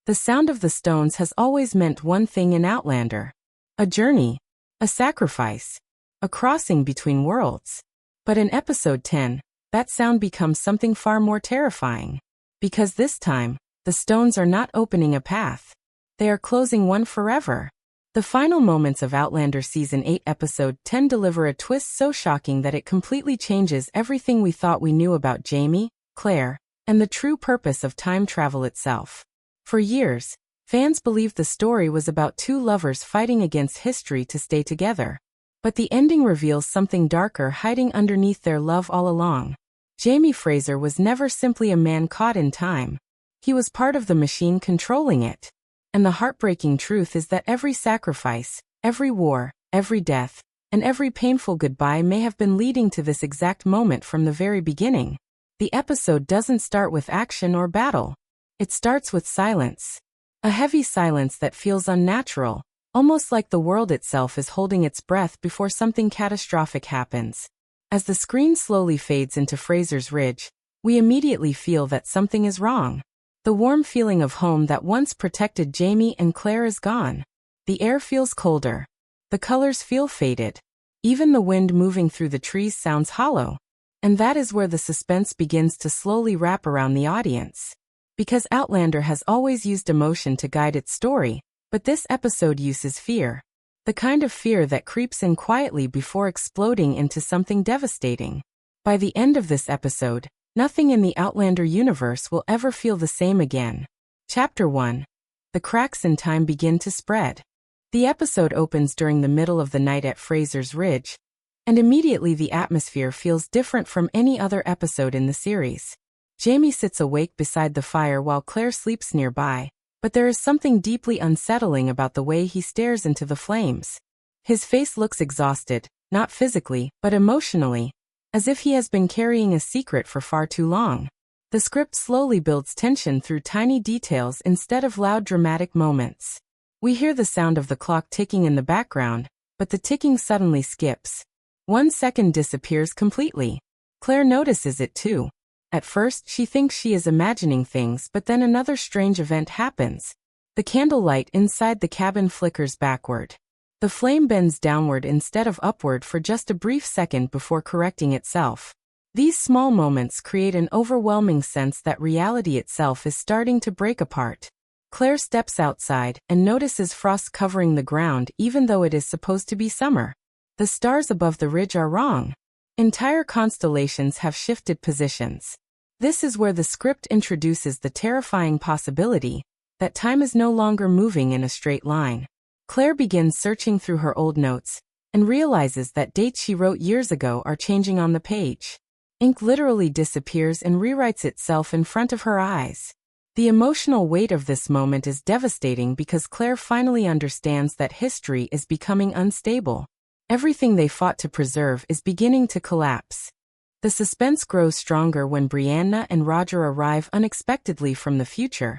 The sound of the stones has always meant one thing in Outlander: a journey, a sacrifice, a crossing between worlds. But in episode 10, that sound becomes something far more terrifying. Because this time, the stones are not opening a path. They are closing one forever. The final moments of Outlander Season 8 Episode 10 deliver a twist so shocking that it completely changes everything we thought we knew about Jamie, Claire, and the true purpose of time travel itself. For years, fans believed the story was about two lovers fighting against history to stay together. But the ending reveals something darker hiding underneath their love all along. Jamie Fraser was never simply a man caught in time. He was part of the machine controlling it. And the heartbreaking truth is that every sacrifice, every war, every death, and every painful goodbye may have been leading to this exact moment from the very beginning. The episode doesn't start with action or battle. It starts with silence. A heavy silence that feels unnatural, almost like the world itself is holding its breath before something catastrophic happens. As the screen slowly fades into Fraser's Ridge, we immediately feel that something is wrong. The warm feeling of home that once protected Jamie and Claire is gone. The air feels colder. The colors feel faded. Even the wind moving through the trees sounds hollow. And that is where the suspense begins to slowly wrap around the audience. Because Outlander has always used emotion to guide its story, but this episode uses fear. The kind of fear that creeps in quietly before exploding into something devastating. By the end of this episode, nothing in the Outlander universe will ever feel the same again. Chapter 1. The cracks in time begin to spread. The episode opens during the middle of the night at Fraser's Ridge, and immediately the atmosphere feels different from any other episode in the series. Jamie sits awake beside the fire while Claire sleeps nearby, but there is something deeply unsettling about the way he stares into the flames. His face looks exhausted, not physically, but emotionally, as if he has been carrying a secret for far too long. The script slowly builds tension through tiny details instead of loud dramatic moments. We hear the sound of the clock ticking in the background, but the ticking suddenly skips. 1 second disappears completely. Claire notices it too. At first, she thinks she is imagining things, but then another strange event happens. The candlelight inside the cabin flickers backward. The flame bends downward instead of upward for just a brief second before correcting itself. These small moments create an overwhelming sense that reality itself is starting to break apart. Claire steps outside and notices frost covering the ground even though it is supposed to be summer. The stars above the ridge are wrong. Entire constellations have shifted positions. This is where the script introduces the terrifying possibility that time is no longer moving in a straight line. Claire begins searching through her old notes and realizes that dates she wrote years ago are changing on the page. Ink literally disappears and rewrites itself in front of her eyes. The emotional weight of this moment is devastating because Claire finally understands that history is becoming unstable. Everything they fought to preserve is beginning to collapse. The suspense grows stronger when Brianna and Roger arrive unexpectedly from the future.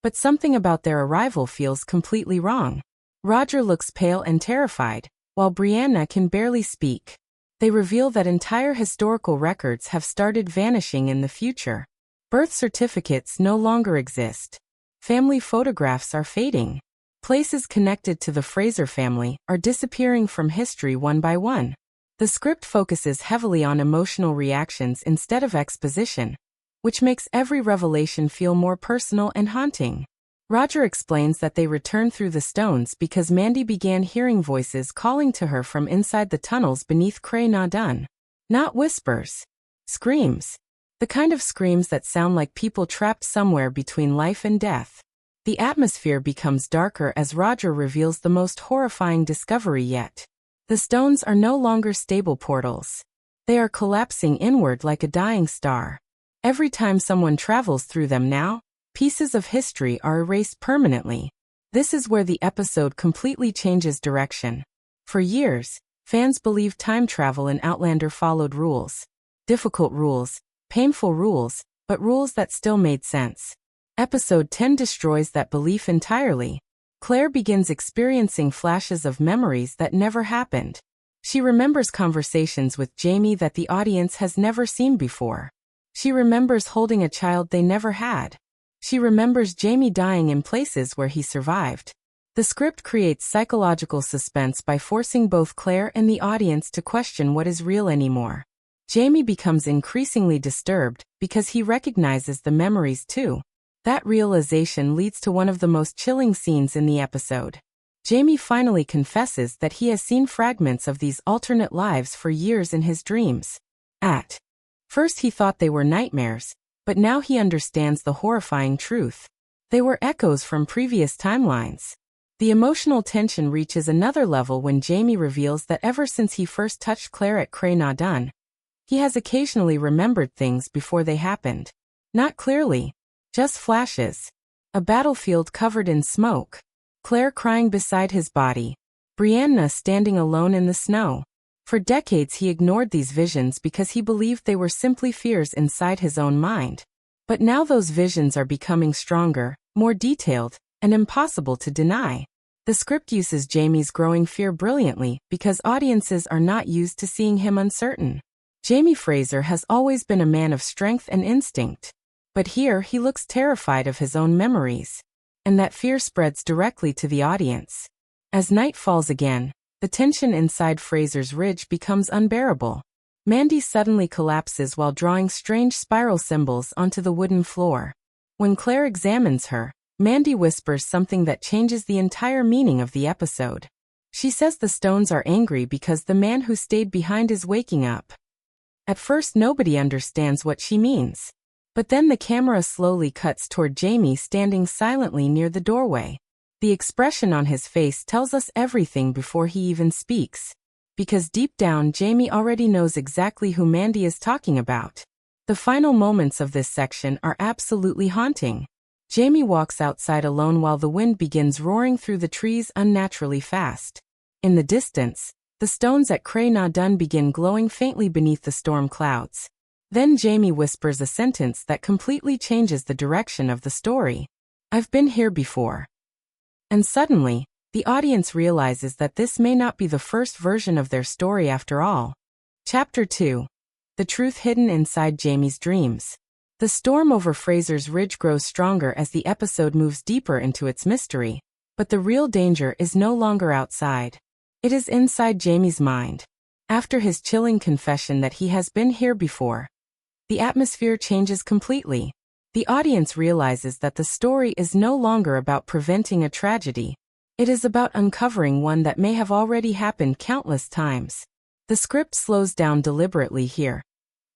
But something about their arrival feels completely wrong. Roger looks pale and terrified, while Brianna can barely speak. They reveal that entire historical records have started vanishing in the future. Birth certificates no longer exist. Family photographs are fading. Places connected to the Fraser family are disappearing from history one by one. The script focuses heavily on emotional reactions instead of exposition, which makes every revelation feel more personal and haunting. Roger explains that they returned through the stones because Mandy began hearing voices calling to her from inside the tunnels beneath Cray Na Dun. Not whispers. Screams. The kind of screams that sound like people trapped somewhere between life and death. The atmosphere becomes darker as Roger reveals the most horrifying discovery yet. The stones are no longer stable portals. They are collapsing inward like a dying star. Every time someone travels through them now, pieces of history are erased permanently. This is where the episode completely changes direction. For years, fans believed time travel in Outlander followed rules. Difficult rules, painful rules, but rules that still made sense. Episode 10 destroys that belief entirely. Claire begins experiencing flashes of memories that never happened. She remembers conversations with Jamie that the audience has never seen before. She remembers holding a child they never had. She remembers Jamie dying in places where he survived. The script creates psychological suspense by forcing both Claire and the audience to question what is real anymore. Jamie becomes increasingly disturbed because he recognizes the memories too. That realization leads to one of the most chilling scenes in the episode. Jamie finally confesses that he has seen fragments of these alternate lives for years in his dreams. At first he thought they were nightmares, but now he understands the horrifying truth. They were echoes from previous timelines. The emotional tension reaches another level when Jamie reveals that ever since he first touched Claire at Cray Na Dun, he has occasionally remembered things before they happened. Not clearly, just flashes. A battlefield covered in smoke. Claire crying beside his body. Brianna standing alone in the snow. For decades he ignored these visions because he believed they were simply fears inside his own mind. But now those visions are becoming stronger, more detailed, and impossible to deny. The script uses Jamie's growing fear brilliantly because audiences are not used to seeing him uncertain. Jamie Fraser has always been a man of strength and instinct. But here he looks terrified of his own memories. And that fear spreads directly to the audience. As night falls again, the tension inside Fraser's Ridge becomes unbearable. Mandy suddenly collapses while drawing strange spiral symbols onto the wooden floor. When Claire examines her, Mandy whispers something that changes the entire meaning of the episode. She says the stones are angry because the man who stayed behind is waking up. At first nobody understands what she means. But then the camera slowly cuts toward Jamie standing silently near the doorway. The expression on his face tells us everything before he even speaks. Because deep down Jamie already knows exactly who Mandy is talking about. The final moments of this section are absolutely haunting. Jamie walks outside alone while the wind begins roaring through the trees unnaturally fast. In the distance, the stones at Cray Na Dun begin glowing faintly beneath the storm clouds. Then Jamie whispers a sentence that completely changes the direction of the story. "I've been here before." And suddenly, the audience realizes that this may not be the first version of their story after all. Chapter 2. The Truth Hidden Inside Jamie's Dreams. The storm over Fraser's Ridge grows stronger as the episode moves deeper into its mystery. But the real danger is no longer outside. It is inside Jamie's mind. After his chilling confession that he has been here before, the atmosphere changes completely. The audience realizes that the story is no longer about preventing a tragedy. It is about uncovering one that may have already happened countless times. The script slows down deliberately here,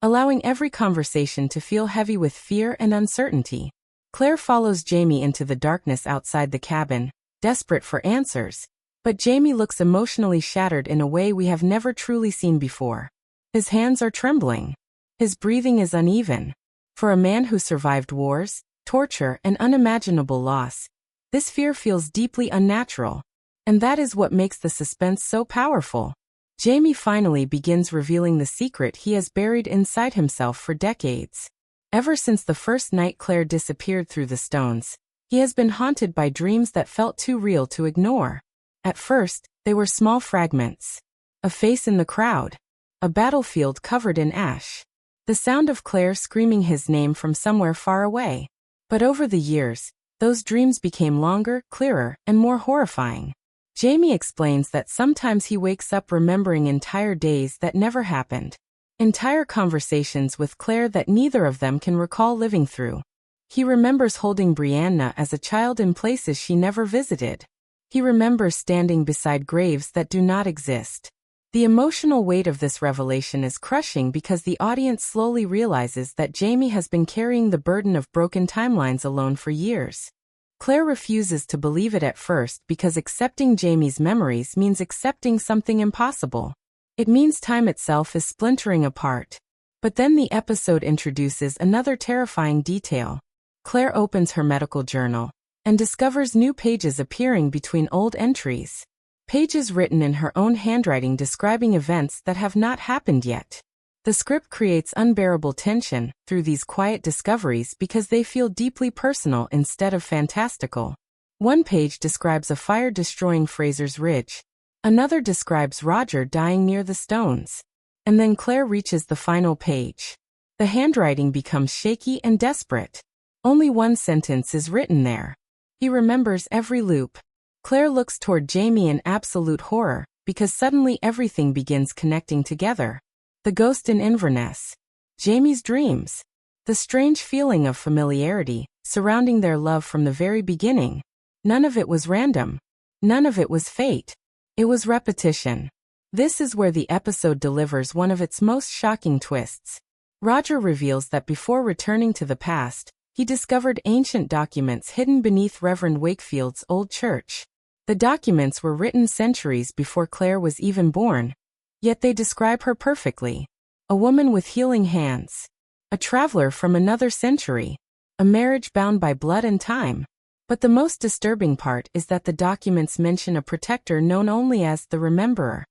allowing every conversation to feel heavy with fear and uncertainty. Claire follows Jamie into the darkness outside the cabin, desperate for answers. But Jamie looks emotionally shattered in a way we have never truly seen before. His hands are trembling. His breathing is uneven. For a man who survived wars, torture, and unimaginable loss, this fear feels deeply unnatural. And that is what makes the suspense so powerful. Jamie finally begins revealing the secret he has buried inside himself for decades. Ever since the first night Claire disappeared through the stones, he has been haunted by dreams that felt too real to ignore. At first, they were small fragments. A face in the crowd. A battlefield covered in ash. The sound of Claire screaming his name from somewhere far away. But over the years, those dreams became longer, clearer, and more horrifying. Jamie explains that sometimes he wakes up remembering entire days that never happened. Entire conversations with Claire that neither of them can recall living through. He remembers holding Brianna as a child in places she never visited. He remembers standing beside graves that do not exist. The emotional weight of this revelation is crushing because the audience slowly realizes that Jamie has been carrying the burden of broken timelines alone for years. Claire refuses to believe it at first because accepting Jamie's memories means accepting something impossible. It means time itself is splintering apart. But then the episode introduces another terrifying detail. Claire opens her medical journal and discovers new pages appearing between old entries. Pages written in her own handwriting describing events that have not happened yet. The script creates unbearable tension through these quiet discoveries because they feel deeply personal instead of fantastical. One page describes a fire destroying Fraser's Ridge. Another describes Roger dying near the stones. And then Claire reaches the final page. The handwriting becomes shaky and desperate. Only one sentence is written there. He remembers every loop. Claire looks toward Jamie in absolute horror, because suddenly everything begins connecting together. The ghost in Inverness. Jamie's dreams. The strange feeling of familiarity, surrounding their love from the very beginning. None of it was random. None of it was fate. It was repetition. This is where the episode delivers one of its most shocking twists. Roger reveals that before returning to the past, he discovered ancient documents hidden beneath Reverend Wakefield's old church. The documents were written centuries before Claire was even born, yet they describe her perfectly. A woman with healing hands. A traveler from another century. A marriage bound by blood and time. But the most disturbing part is that the documents mention a protector known only as the Rememberer.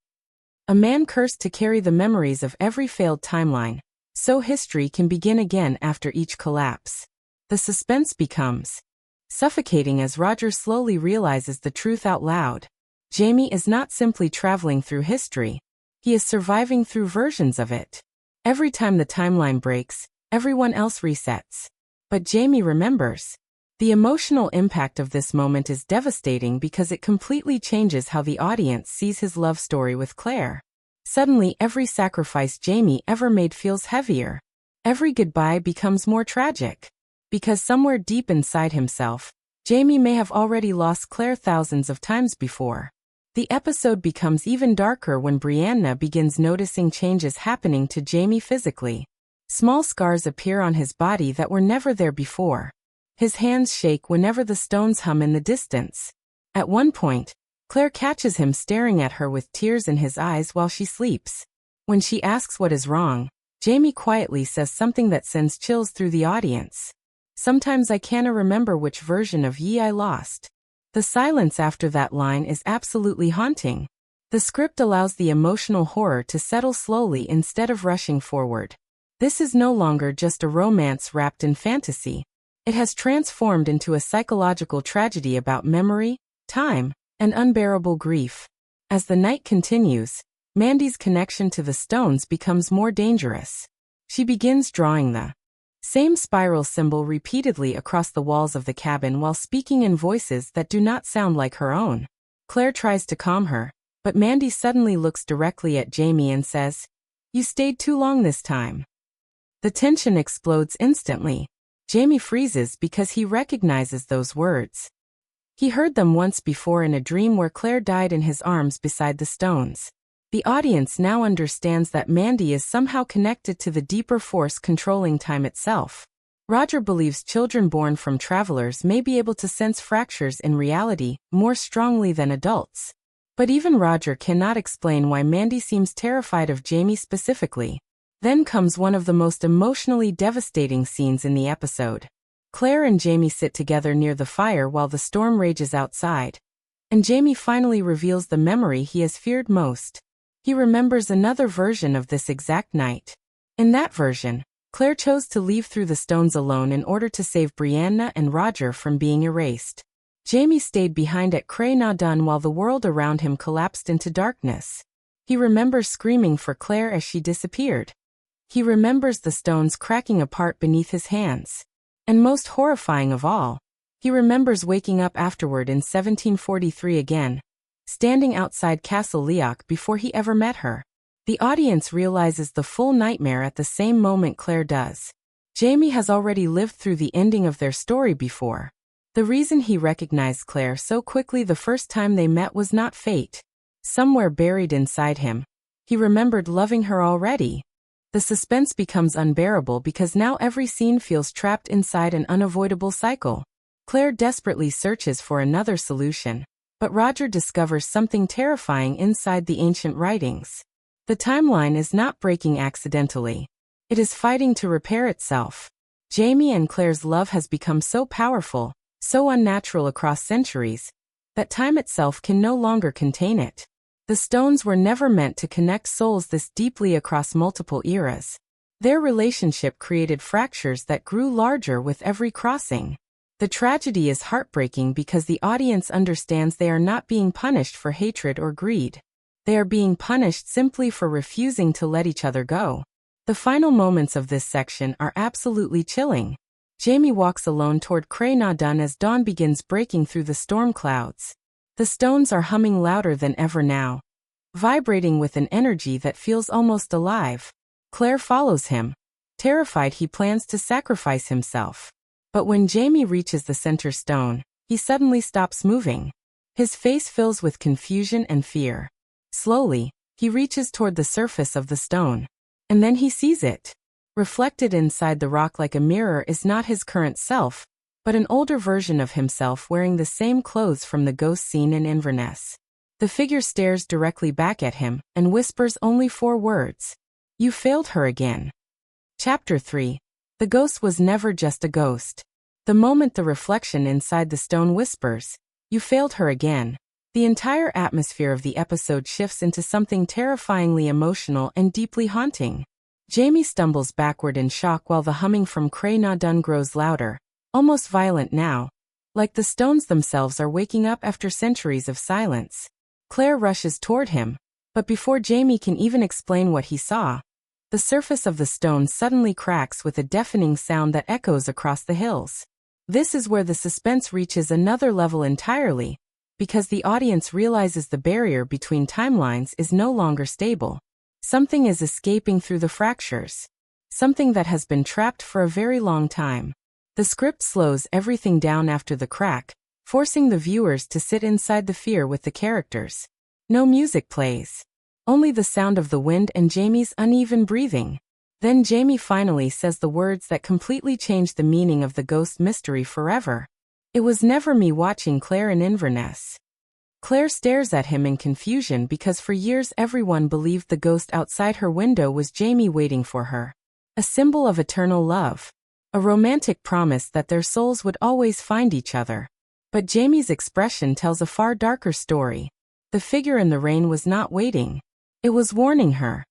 A man cursed to carry the memories of every failed timeline, so history can begin again after each collapse. The suspense becomes suffocating as Roger slowly realizes the truth out loud. Jamie is not simply traveling through history, he is surviving through versions of it. Every time the timeline breaks, everyone else resets. But Jamie remembers. The emotional impact of this moment is devastating because it completely changes how the audience sees his love story with Claire. Suddenly, every sacrifice Jamie ever made feels heavier. Every goodbye becomes more tragic. Because somewhere deep inside himself, Jamie may have already lost Claire thousands of times before. The episode becomes even darker when Brianna begins noticing changes happening to Jamie physically. Small scars appear on his body that were never there before. His hands shake whenever the stones hum in the distance. At one point, Claire catches him staring at her with tears in his eyes while she sleeps. When she asks what is wrong, Jamie quietly says something that sends chills through the audience. Sometimes I canna remember which version of ye I lost. The silence after that line is absolutely haunting. The script allows the emotional horror to settle slowly instead of rushing forward. This is no longer just a romance wrapped in fantasy. It has transformed into a psychological tragedy about memory, time, and unbearable grief. As the night continues, Mandy's connection to the stones becomes more dangerous. She begins drawing the same spiral symbol repeatedly across the walls of the cabin while speaking in voices that do not sound like her own. Claire tries to calm her, but Mandy suddenly looks directly at Jamie and says, "You stayed too long this time." The tension explodes instantly. Jamie freezes because he recognizes those words. He heard them once before in a dream where Claire died in his arms beside the stones. The audience now understands that Mandy is somehow connected to the deeper force controlling time itself. Roger believes children born from travelers may be able to sense fractures in reality more strongly than adults. But even Roger cannot explain why Mandy seems terrified of Jamie specifically. Then comes one of the most emotionally devastating scenes in the episode. Claire and Jamie sit together near the fire while the storm rages outside. And Jamie finally reveals the memory he has feared most. He remembers another version of this exact night. In that version, Claire chose to leave through the stones alone in order to save Brianna and Roger from being erased. Jamie stayed behind at Cray na Dun while the world around him collapsed into darkness. He remembers screaming for Claire as she disappeared. He remembers the stones cracking apart beneath his hands. And most horrifying of all, he remembers waking up afterward in 1743 again, standing outside Castle Leoch before he ever met her. The audience realizes the full nightmare at the same moment Claire does. Jamie has already lived through the ending of their story before. The reason he recognized Claire so quickly the first time they met was not fate. Somewhere buried inside him, he remembered loving her already. The suspense becomes unbearable because now every scene feels trapped inside an unavoidable cycle. Claire desperately searches for another solution, but Roger discovers something terrifying inside the ancient writings. The timeline is not breaking accidentally. It is fighting to repair itself. Jamie and Claire's love has become so powerful, so unnatural across centuries, that time itself can no longer contain it. The stones were never meant to connect souls this deeply across multiple eras. Their relationship created fractures that grew larger with every crossing. The tragedy is heartbreaking because the audience understands they are not being punished for hatred or greed. They are being punished simply for refusing to let each other go. The final moments of this section are absolutely chilling. Jamie walks alone toward Cray-na-Dun as dawn begins breaking through the storm clouds. The stones are humming louder than ever now, vibrating with an energy that feels almost alive. Claire follows him, terrified he plans to sacrifice himself. But when Jamie reaches the center stone, he suddenly stops moving. His face fills with confusion and fear. Slowly, he reaches toward the surface of the stone. And then he sees it. Reflected inside the rock like a mirror is not his current self, but an older version of himself wearing the same clothes from the ghost scene in Inverness. The figure stares directly back at him and whispers only 4 words. "You failed her again." Chapter 3. The ghost was never just a ghost. The moment the reflection inside the stone whispers, "You failed her again," the entire atmosphere of the episode shifts into something terrifyingly emotional and deeply haunting. Jamie stumbles backward in shock while the humming from Cray-na-Dun grows louder, almost violent now, like the stones themselves are waking up after centuries of silence. Claire rushes toward him, but before Jamie can even explain what he saw, the surface of the stone suddenly cracks with a deafening sound that echoes across the hills. This is where the suspense reaches another level entirely, because the audience realizes the barrier between timelines is no longer stable. Something is escaping through the fractures. Something that has been trapped for a very long time. The script slows everything down after the crack, forcing the viewers to sit inside the fear with the characters. No music plays. Only the sound of the wind and Jamie's uneven breathing. Then Jamie finally says the words that completely change the meaning of the ghost mystery forever. "It was never me watching Claire in Inverness." Claire stares at him in confusion because for years everyone believed the ghost outside her window was Jamie waiting for her. A symbol of eternal love. A romantic promise that their souls would always find each other. But Jamie's expression tells a far darker story. The figure in the rain was not waiting. It was warning her.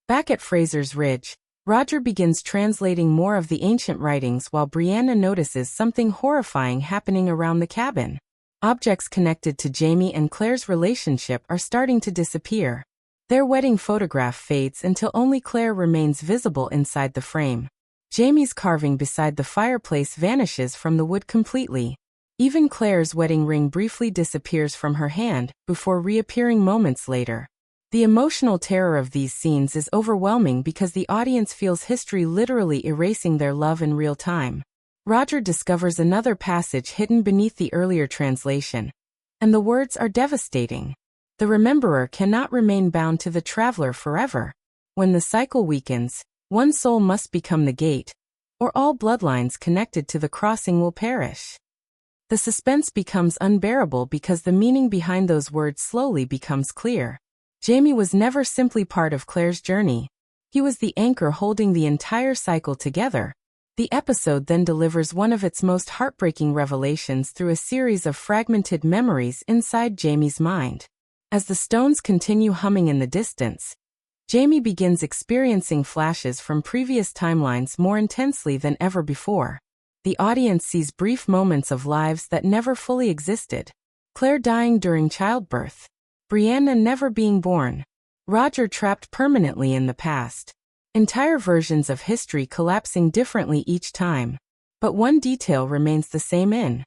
Back at Fraser's Ridge, Roger begins translating more of the ancient writings while Brianna notices something horrifying happening around the cabin. Objects connected to Jamie and Claire's relationship are starting to disappear. Their wedding photograph fades until only Claire remains visible inside the frame. Jamie's carving beside the fireplace vanishes from the wood completely. Even Claire's wedding ring briefly disappears from her hand before reappearing moments later. The emotional terror of these scenes is overwhelming because the audience feels history literally erasing their love in real time. Roger discovers another passage hidden beneath the earlier translation. And the words are devastating. The rememberer cannot remain bound to the traveler forever. When the cycle weakens, one soul must become the gate, or all bloodlines connected to the crossing will perish. The suspense becomes unbearable because the meaning behind those words slowly becomes clear. Jamie was never simply part of Claire's journey. He was the anchor holding the entire cycle together. The episode then delivers one of its most heartbreaking revelations through a series of fragmented memories inside Jamie's mind. As the stones continue humming in the distance, Jamie begins experiencing flashes from previous timelines more intensely than ever before. The audience sees brief moments of lives that never fully existed. Claire dying during childbirth. Brianna never being born. Roger trapped permanently in the past. Entire versions of history collapsing differently each time. But one detail remains the same in